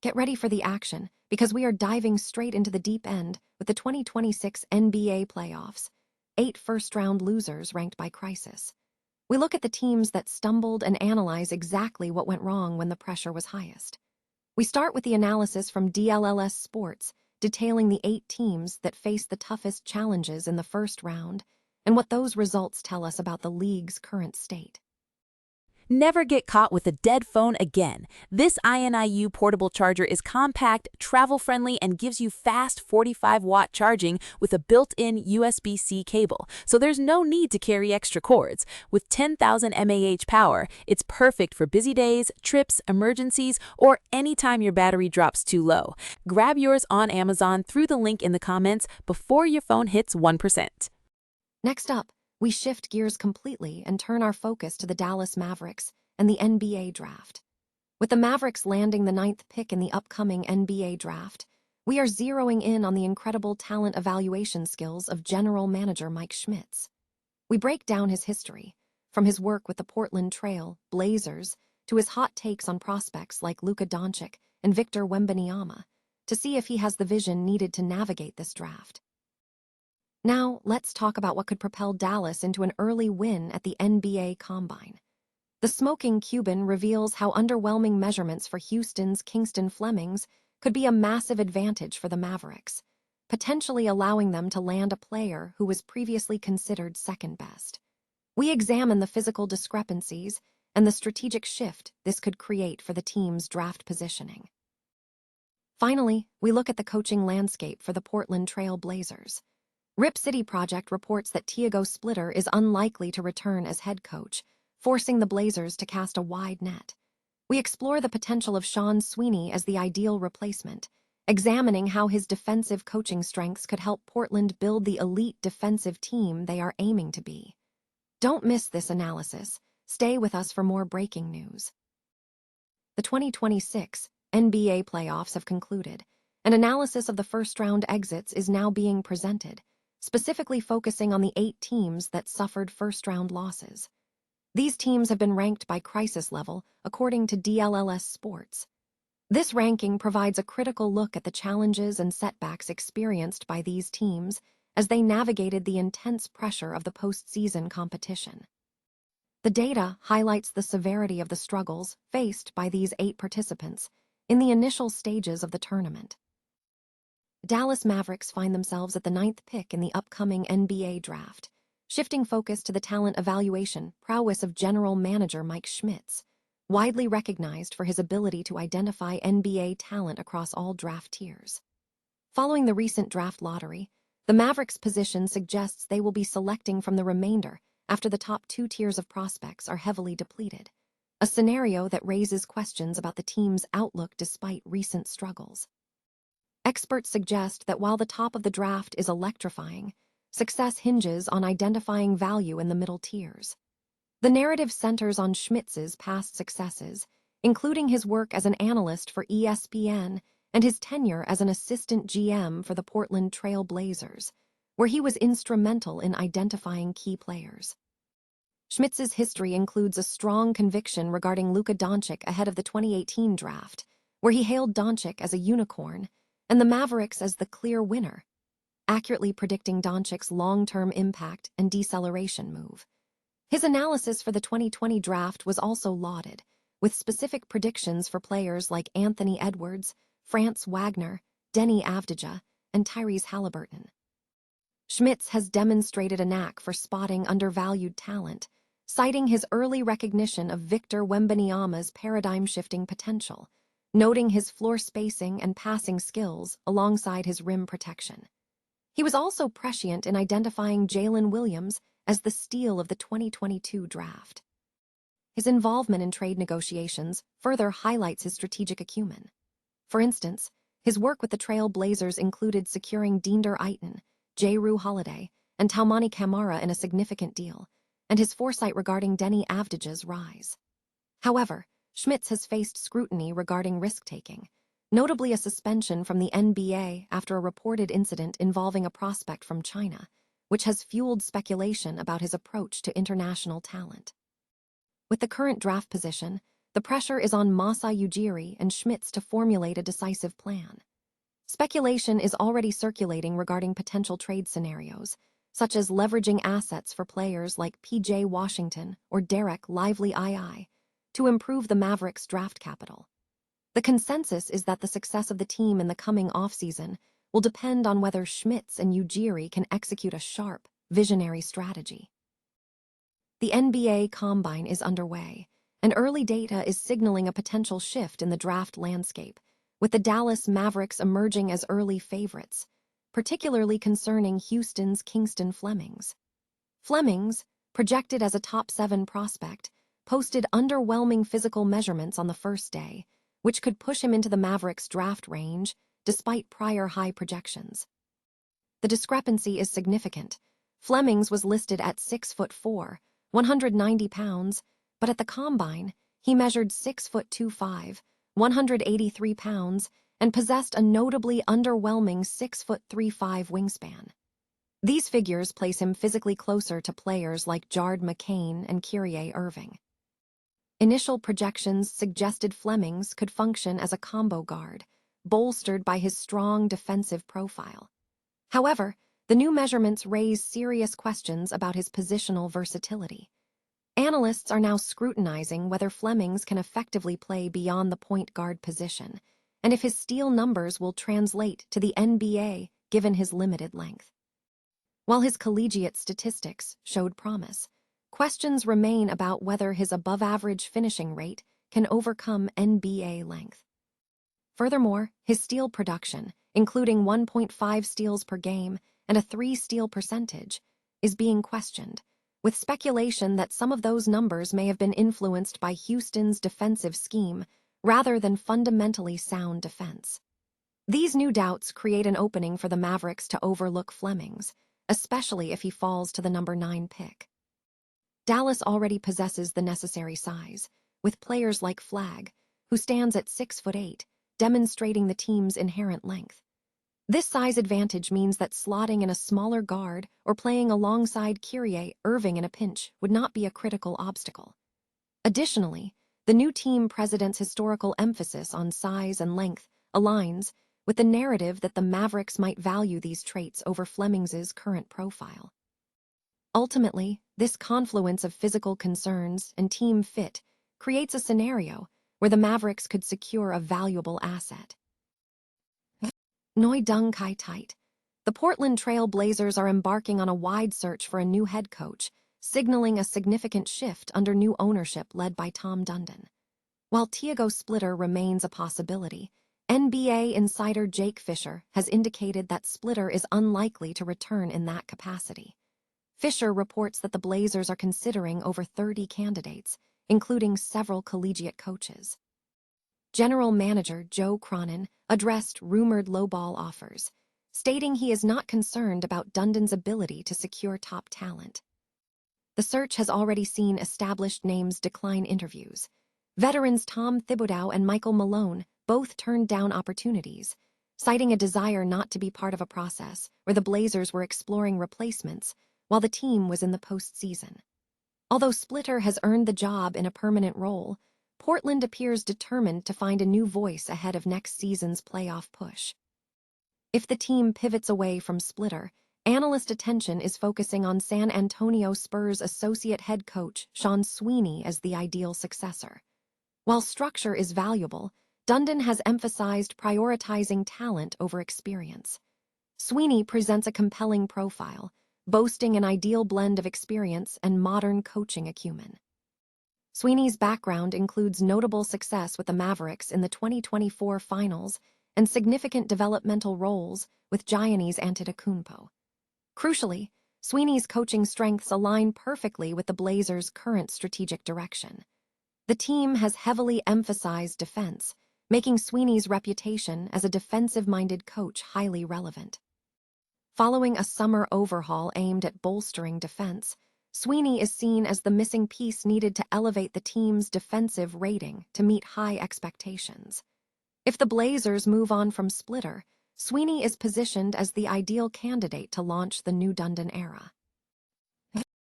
Get ready for the action, because we are diving straight into the deep end with the 2026 NBA playoffs. 8 first-round losers ranked by crisis. We look at the teams that stumbled and analyze exactly what went wrong when the pressure was highest. We start with the analysis from DLLS Sports, detailing the 8 teams that faced the toughest challenges in the first round and what those results tell us about the league's current state. Never get caught with a dead phone again. This INIU portable charger is compact, travel-friendly, and gives you fast 45-watt charging with a built-in USB-C cable, so there's no need to carry extra cords. With 10,000 mAh power, it's perfect for busy days, trips, emergencies, or anytime your battery drops too low. Grab yours on Amazon through the link in the comments before your phone hits 1%. Next up, we shift gears completely and turn our focus to the Dallas Mavericks and the NBA draft. With the Mavericks landing the 9th pick in the upcoming NBA draft, we are zeroing in on the incredible talent evaluation skills of General Manager Mike Schmitz. We break down his history, from his work with the Portland Trail Blazers to his hot takes on prospects like Luka Doncic and Victor Wembanyama, to see if he has the vision needed to navigate this draft. Now, let's talk about what could propel Dallas into an early win at the NBA Combine. The smoking Cuban reveals how underwhelming measurements for Houston's Kingston Flemings could be a massive advantage for the Mavericks, potentially allowing them to land a player who was previously considered second best. We examine the physical discrepancies and the strategic shift this could create for the team's draft positioning. Finally, we look at the coaching landscape for the Portland Trail Blazers. Rip City Project reports that Tiago Splitter is unlikely to return as head coach, forcing the Blazers to cast a wide net. We explore the potential of Sean Sweeney as the ideal replacement, examining how his defensive coaching strengths could help Portland build the elite defensive team they are aiming to be. Don't miss this analysis. Stay with us for more breaking news. The 2026 NBA playoffs have concluded. An analysis of the first-round exits is now being presented, specifically focusing on the 8 teams that suffered first-round losses. These teams have been ranked by crisis level, according to DLLS Sports. This ranking provides a critical look at the challenges and setbacks experienced by these teams as they navigated the intense pressure of the postseason competition. The data highlights the severity of the struggles faced by these 8 participants in the initial stages of the tournament. Dallas Mavericks find themselves at the 9th pick in the upcoming NBA draft, shifting focus to the talent evaluation prowess of General Manager Mike Schmitz, widely recognized for his ability to identify NBA talent across all draft tiers. Following the recent draft lottery, the Mavericks' position suggests they will be selecting from the remainder after the top 2 tiers of prospects are heavily depleted, a scenario that raises questions about the team's outlook despite recent struggles. Experts suggest that while the top of the draft is electrifying, success hinges on identifying value in the middle tiers. The narrative centers on Schmitz's past successes, including his work as an analyst for ESPN and his tenure as an assistant GM for the Portland Trail Blazers, where he was instrumental in identifying key players. Schmitz's history includes a strong conviction regarding Luka Doncic ahead of the 2018 draft, where he hailed Doncic as a unicorn and the Mavericks as the clear winner, accurately predicting Doncic's long-term impact and deceleration move. His analysis for the 2020 draft was also lauded, with specific predictions for players like Anthony Edwards, Franz Wagner, Denny Avdija, and Tyrese Halliburton. Schmitz has demonstrated a knack for spotting undervalued talent, citing his early recognition of Victor Wembanyama's paradigm-shifting potential, noting his floor spacing and passing skills alongside his rim protection. He was also prescient in identifying Jalen Williams as the steal of the 2022 draft. His involvement in trade negotiations further highlights his strategic acumen. For instance, his work with the Trail Blazers included securing Deander Ayton, Jrue Holiday, and Taumani Camara in a significant deal, and his foresight regarding Denny Avdija's rise. However, Schmitz has faced scrutiny regarding risk-taking, notably a suspension from the NBA after a reported incident involving a prospect from China, which has fueled speculation about his approach to international talent. With the current draft position, the the pressure is on Masa Ujiri and Schmitz to formulate a decisive plan. Speculation is already circulating regarding potential trade scenarios, such as leveraging assets for players like PJ Washington or Derek Lively II, to improve the Mavericks' draft capital. The consensus is that the success of the team in the coming offseason will depend on whether Schmitz and Ujiri can execute a sharp, visionary strategy. The NBA Combine is underway, and early data is signaling a potential shift in the draft landscape, with the Dallas Mavericks emerging as early favorites, particularly concerning Houston's Kingston Flemings. Flemings, projected as a top 7 prospect, posted underwhelming physical measurements on the first day, which could push him into the Mavericks' draft range despite prior high projections. The discrepancy is significant. Flemings was listed at 6'4", 190 pounds, but at the Combine, he measured 6'25", 183 pounds, and possessed a notably underwhelming 6'35" wingspan. These figures place him physically closer to players like Jard McCain and Kyrie Irving. Initial projections suggested Flemings could function as a combo guard, bolstered by his strong defensive profile. However, the new measurements raise serious questions about his positional versatility. Analysts are now scrutinizing whether Flemings can effectively play beyond the point guard position, and if his steal numbers will translate to the NBA given his limited length. While his collegiate statistics showed promise, questions remain about whether his above-average finishing rate can overcome NBA length. Furthermore, his steal production, including 1.5 steals per game and a 3-steal percentage, is being questioned, with speculation that some of those numbers may have been influenced by Houston's defensive scheme rather than fundamentally sound defense. These new doubts create an opening for the Mavericks to overlook Flemings, especially if he falls to the number 9 pick. Dallas already possesses the necessary size, with players like Flagg, who stands at 6'8", demonstrating the team's inherent length. This size advantage means that slotting in a smaller guard or playing alongside Kyrie Irving in a pinch would not be a critical obstacle. Additionally, the new team president's historical emphasis on size and length aligns with the narrative that the Mavericks might value these traits over Flemings's current profile. Ultimately, this confluence of physical concerns and team fit creates a scenario where the Mavericks could secure a valuable asset. Noi Dung Kai Tight. The Portland Trail Blazers are embarking on a wide search for a new head coach, signaling a significant shift under new ownership led by Tom Dundon. While Thiago Splitter remains a possibility, NBA insider Jake Fisher has indicated that Splitter is unlikely to return in that capacity. Fisher reports that the Blazers are considering over 30 candidates, including several collegiate coaches. General Manager Joe Cronin addressed rumored lowball offers, stating he is not concerned about Dundon's ability to secure top talent. The search has already seen established names decline interviews. Veterans Tom Thibodeau and Michael Malone both turned down opportunities, citing a desire not to be part of a process where the Blazers were exploring replacements while the team was in the postseason. Although Splitter has earned the job in a permanent role, Portland appears determined to find a new voice ahead of next season's playoff push. If the team pivots away from Splitter, analyst attention is focusing on San Antonio Spurs associate head coach Sean Sweeney as the ideal successor. While structure is valuable, Dundon has emphasized prioritizing talent over experience. Sweeney presents a compelling profile, boasting an ideal blend of experience and modern coaching acumen. Sweeney's background includes notable success with the Mavericks in the 2024 finals and significant developmental roles with Giannis Antetokounmpo. Crucially, Sweeney's coaching strengths align perfectly with the Blazers' current strategic direction. The team has heavily emphasized defense, making Sweeney's reputation as a defensive-minded coach highly relevant. Following a summer overhaul aimed at bolstering defense, Sweeney is seen as the missing piece needed to elevate the team's defensive rating to meet high expectations. If the Blazers move on from Splitter, Sweeney is positioned as the ideal candidate to launch the new Dundon era.